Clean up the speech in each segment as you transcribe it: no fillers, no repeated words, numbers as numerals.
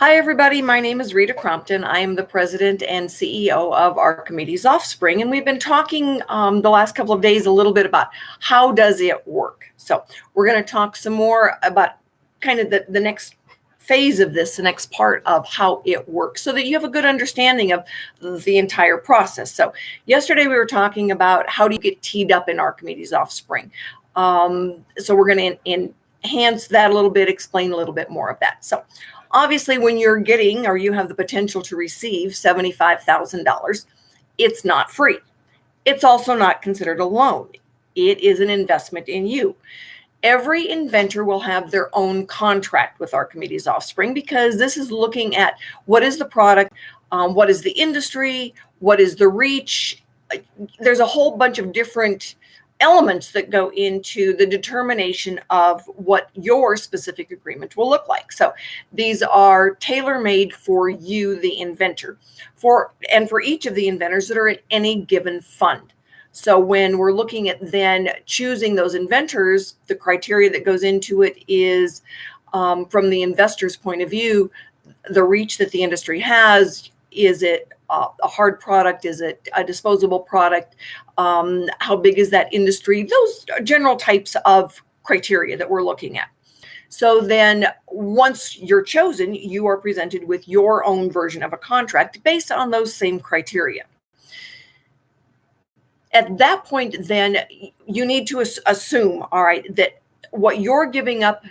Hi, everybody. My name is Rita Crompton. I am the president and CEO of Archimedes Offspring, and we've been talking the last couple of days a little bit about how does it work. So we're going to talk some more about kind of the next phase of this, the next part of how it works, so that you have a good understanding of the entire process. So yesterday we were talking about how do you get teed up in Archimedes Offspring. So we're going to enhance that a little bit, explain a little bit more of that. So obviously, when you're getting or you have the potential to receive $75,000, it's not free. It's also not considered a loan. It is an investment in you. Every inventor will have their own contract with Archimedes Offspring because this is looking at what is the product, what is the industry, what is the reach. There's a whole bunch of different elements that go into the determination of what your specific agreement will look like. So these are tailor-made for you, the inventor, for each of the inventors that are in any given fund. So when we're looking at then choosing those inventors, the criteria that goes into it is from the investor's point of view, the reach that the industry has. Is it a hard product? Is it a disposable product? How big is that industry? Those general types of criteria that we're looking at. So then once you're chosen, you are presented with your own version of a contract based on those same criteria. At that point, then you need to assume, all right, that what you're giving up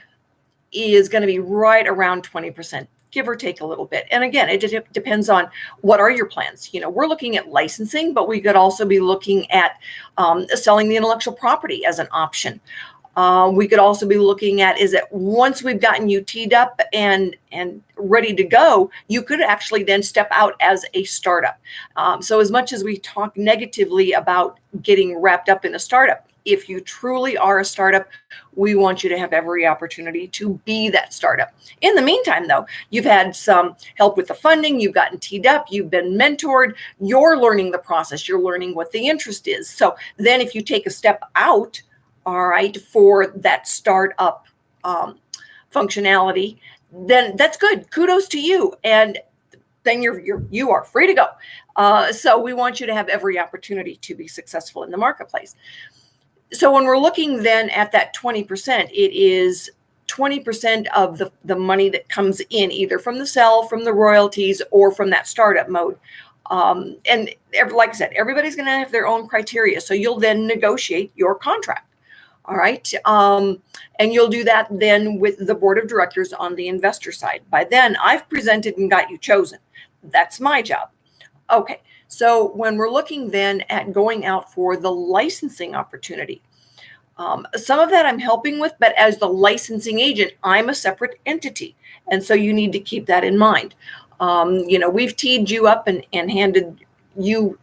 is going to be right around 20%. Give or take a little bit. And again, it depends on what are your plans. You know, we're looking at licensing, but we could also be looking at selling the intellectual property as an option. We could also be looking at, is that once we've gotten you teed up and ready to go, you could actually then step out as a startup. So as much as we talk negatively about getting wrapped up in a startup, if you truly are a startup, we want you to have every opportunity to be that startup. In the meantime, though, you've had some help with the funding, you've gotten teed up, you've been mentored, you're learning the process, you're learning what the interest is. So then if you take a step out, all right, for that startup functionality, then that's good. Kudos to you. And then you are free to go. So we want you to have every opportunity to be successful in the marketplace. So when we're looking then at that 20%, it is 20% of the money that comes in either from the sell, from the royalties, or from that startup mode. And like I said, everybody's going to have their own criteria. So you'll then negotiate your contract. All right. And you'll do that then with the board of directors on the investor side. By then, I've presented and got you chosen. That's my job. Okay. So when we're looking then at going out for the licensing opportunity, some of that I'm helping with, but as the licensing agent, I'm a separate entity. And so you need to keep that in mind. We've teed you up and handed you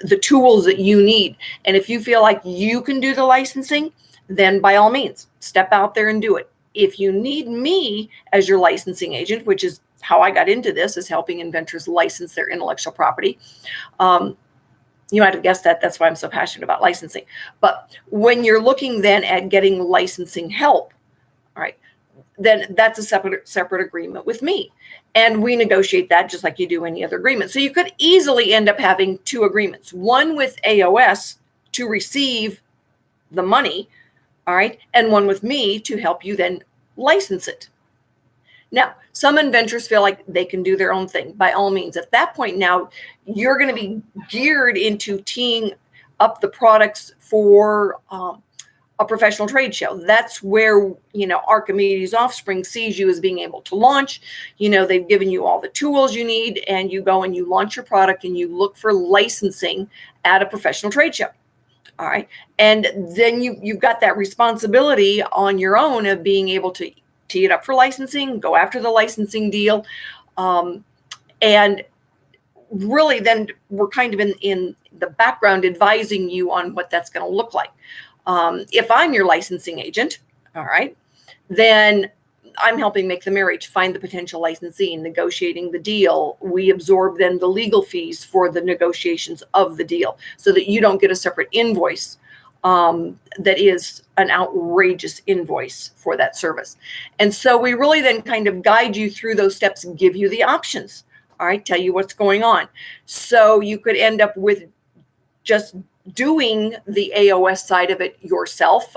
the tools that you need. And if you feel like you can do the licensing, then by all means, step out there and do it. If you need me as your licensing agent, which is how I got into this, is helping inventors license their intellectual property. You might have guessed that. That's why I'm so passionate about licensing. But when you're looking then at getting licensing help, all right, then that's a separate agreement with me. And we negotiate that just like you do any other agreement. So you could easily end up having two agreements, one with AOS to receive the money, all right, and one with me to help you then license it. Now, some inventors feel like they can do their own thing. By all means, at that point now, you're going to be geared into teeing up the products for a professional trade show. That's where, Archimedes Offspring sees you as being able to launch. They've given you all the tools you need, and you go and you launch your product and you look for licensing at a professional trade show. All right. And then you've got that responsibility on your own of being able to tee it up for licensing, go after the licensing deal. And really then we're kind of in the background advising you on what that's going to look like. If I'm your licensing agent, all right, then I'm helping make the marriage, find the potential licensee, negotiating the deal. We absorb then the legal fees for the negotiations of the deal so that you don't get a separate invoice that is an outrageous invoice for that service. And so we really then kind of guide you through those steps and give you the options. All right, tell you what's going on. So you could end up with just doing the AOS side of it yourself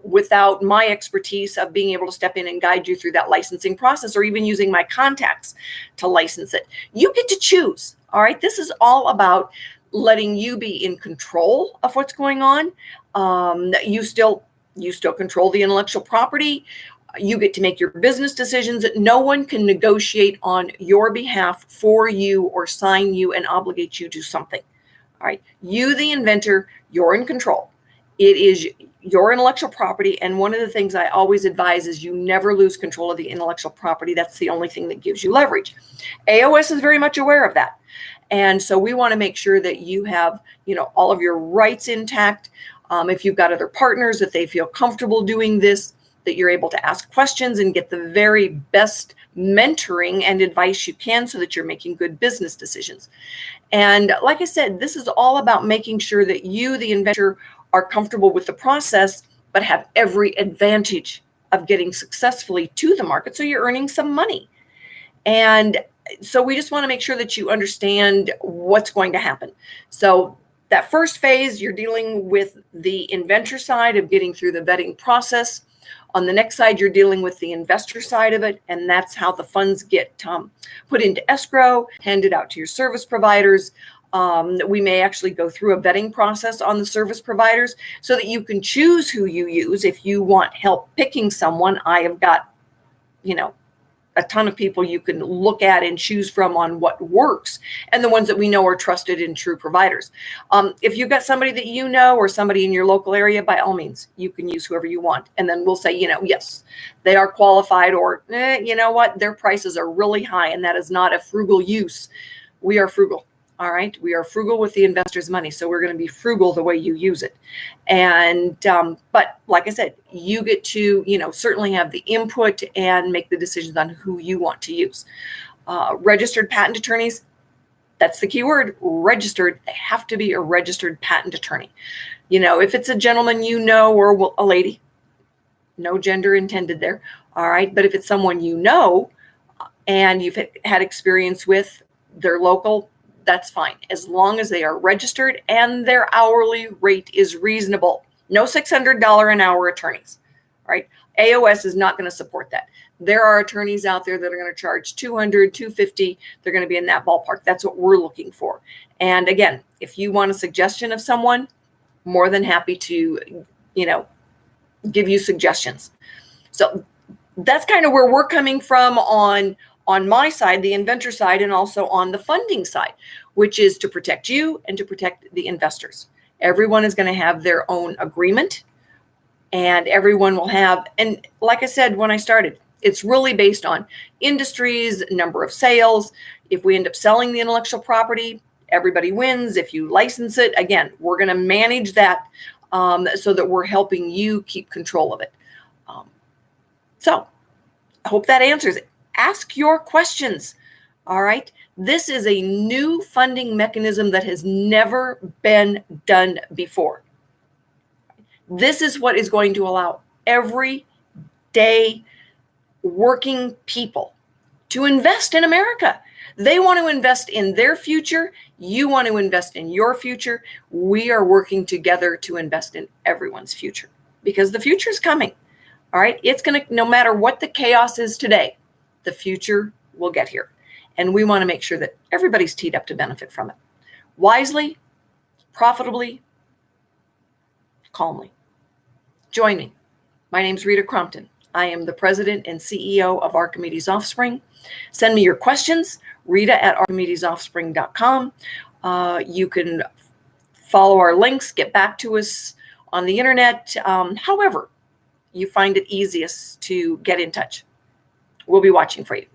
without my expertise of being able to step in and guide you through that licensing process, or even using my contacts to license it. You get to choose. All right, this is all about letting you be in control of what's going on. You still control the intellectual property. You get to make your business decisions. No one can negotiate on your behalf for you or sign you and obligate you to something. All right. You, the inventor, you're in control. It is your intellectual property. And one of the things I always advise is you never lose control of the intellectual property. That's the only thing that gives you leverage. AOS is very much aware of that. And so we want to make sure that you have, all of your rights intact. If you've got other partners, that they feel comfortable doing this, that you're able to ask questions and get the very best mentoring and advice you can so that you're making good business decisions. And like I said, this is all about making sure that you, the inventor, are comfortable with the process, but have every advantage of getting successfully to the market so you're earning some money. And so we just want to make sure that you understand what's going to happen. So that first phase, you're dealing with the inventor side of getting through the vetting process. On the next side, you're dealing with the investor side of it, and that's how the funds get put into escrow, handed out to your service providers. We may actually go through a vetting process on the service providers so that you can choose who you use. If you want help picking someone, I have got, a ton of people you can look at and choose from on what works, and the ones that we know are trusted and true providers. If you've got somebody that you know or somebody in your local area, by all means, you can use whoever you want. And then we'll say, yes, they are qualified, or you know what, their prices are really high, and that is not a frugal use. We are frugal. All right. We are frugal with the investor's money. So we're going to be frugal the way you use it. And, but like I said, you get to, certainly have the input and make the decisions on who you want to use. Registered patent attorneys, that's the key word, registered. They have to be a registered patent attorney. If it's a gentleman, or a lady, no gender intended there. All right. But if it's someone and you've had experience with, their local, that's fine, as long as they are registered and their hourly rate is reasonable. No $600 an hour attorneys, right? AOS is not going to support that. There are attorneys out there that are going to charge $200, $250. They're going to be in that ballpark. That's what we're looking for. And again, if you want a suggestion of someone, more than happy to, give you suggestions. So that's kind of where we're coming from on my side, the inventor side, and also on the funding side, which is to protect you and to protect the investors. Everyone is going to have their own agreement, and everyone will have, and like I said when I started, it's really based on industries, number of sales. If we end up selling the intellectual property, everybody wins. If you license it, again, we're going to manage that so that we're helping you keep control of it. So I hope that answers it. Ask your questions. All right. This is a new funding mechanism that has never been done before. This is what is going to allow everyday working people to invest in America. They want to invest in their future. You want to invest in your future. We are working together to invest in everyone's future, because the future is coming. All right. It's going to, no matter what the chaos is today, the future will get here. And we want to make sure that everybody's teed up to benefit from it. Wisely, profitably, calmly. Join me. My name's Rita Crompton. I am the president and CEO of Archimedes Offspring. Send me your questions, rita@archimedesoffspring.com. You can follow our links, get back to us on the internet. However you find it easiest to get in touch. We'll be watching for you.